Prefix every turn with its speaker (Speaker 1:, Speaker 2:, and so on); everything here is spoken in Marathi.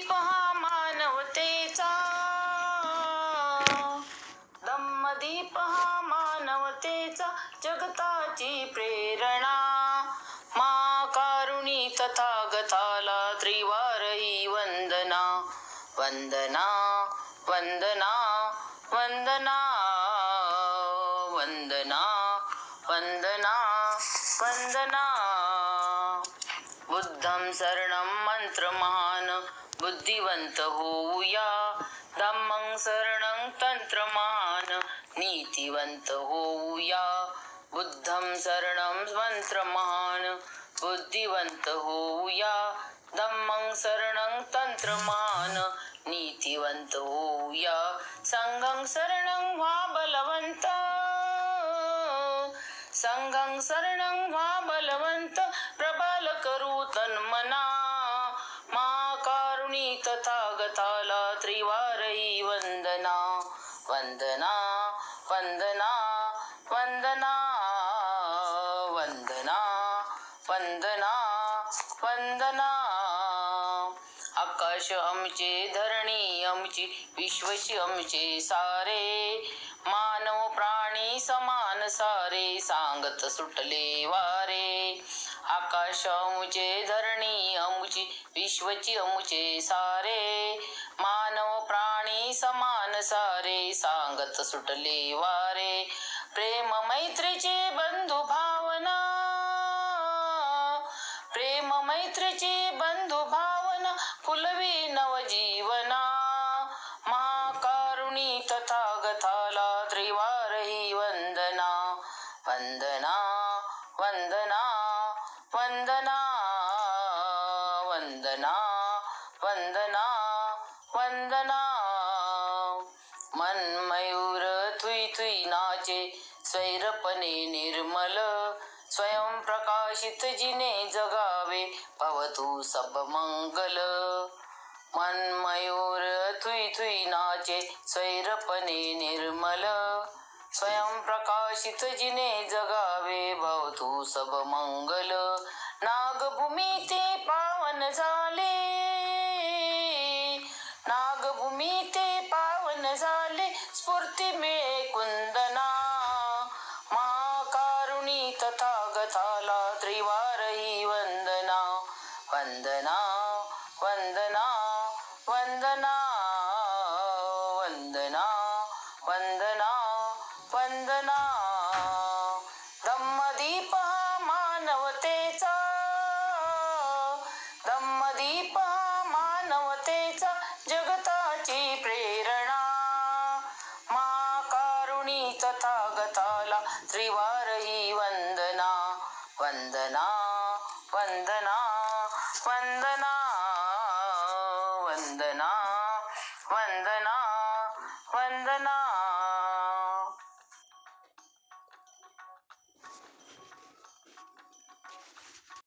Speaker 1: धम्मदीप हा मानवतेचा, धम्मदीप हा मानवतेचा, जगताची प्रेरणा. मा कारुणी तथागताला त्रिवारही वंदना. वंदना वंदना वंदना वंदना वंदना वंदना. बुद्धं शरणं मंत्रमहान, बुद्धिवंत होऊया. धम्मं शरणं तंत्रमहान, नीतिवंत होऊया. बुद्धं शरणं मंत्रमहान, बुद्धिवंत होऊया. धम्मं शरणं तंत्रमहान, नीतिवंत होऊया. संघं शरणं व्हा बलवंत, संघं शरणं व्हा बलवंत, प्रबल करू तन्मना. मा कारुणी तथागताला त्रिवारही वंदना. वंदना वंदना वंदना वंदना वंदना वंदना. आकाश आमचे, धरणी आमची, विश्वशी आमचे सारे. मानव प्राणी समान सारे, सांगत सुटले वारे. आकाश आमचे, धरणी आमची, विश्वची आमचे सारे. मानव प्राणी समान सारे, सांगत सुटले वारे. प्रेम मैत्रीची बंधु भावना, प्रेम मैत्रीची बंधु भावना, फुलवी नवजीवना. महाकारुणी तथागताला त्रिवारही वंदना. वंदना वंदना वंदना वंदना वंदना वंदना. मन मयूर थुई थुई नाचे, स्वैरपणे निर्मल. स्वयं प्रकाशित जिने जगावे, भवतु सब मंगल. मन मयूर थुई थुई नाचे, स्वैरपणे निर्मल. स्वयं प्रकाशित जिने जगावे, भवतु सब मंगल. नागभूमी ते पावन झाले, नागभूमी ते पावन झाले, स्फूर्ती मिळे कुंदना. महाकारुणी तथागताला त्रिवारही वंदना. वंदना वंदना वंदना वंदना वंदना वंदना. धम्मदीप हा मानवतेचा, धम्मदीप हा मानवतेचा, जगताची प्रेरणा. मा कारुणी तथागताला त्रिवारही वंदना. वंदना वंदना वंदना वंदना वंदना वंदना.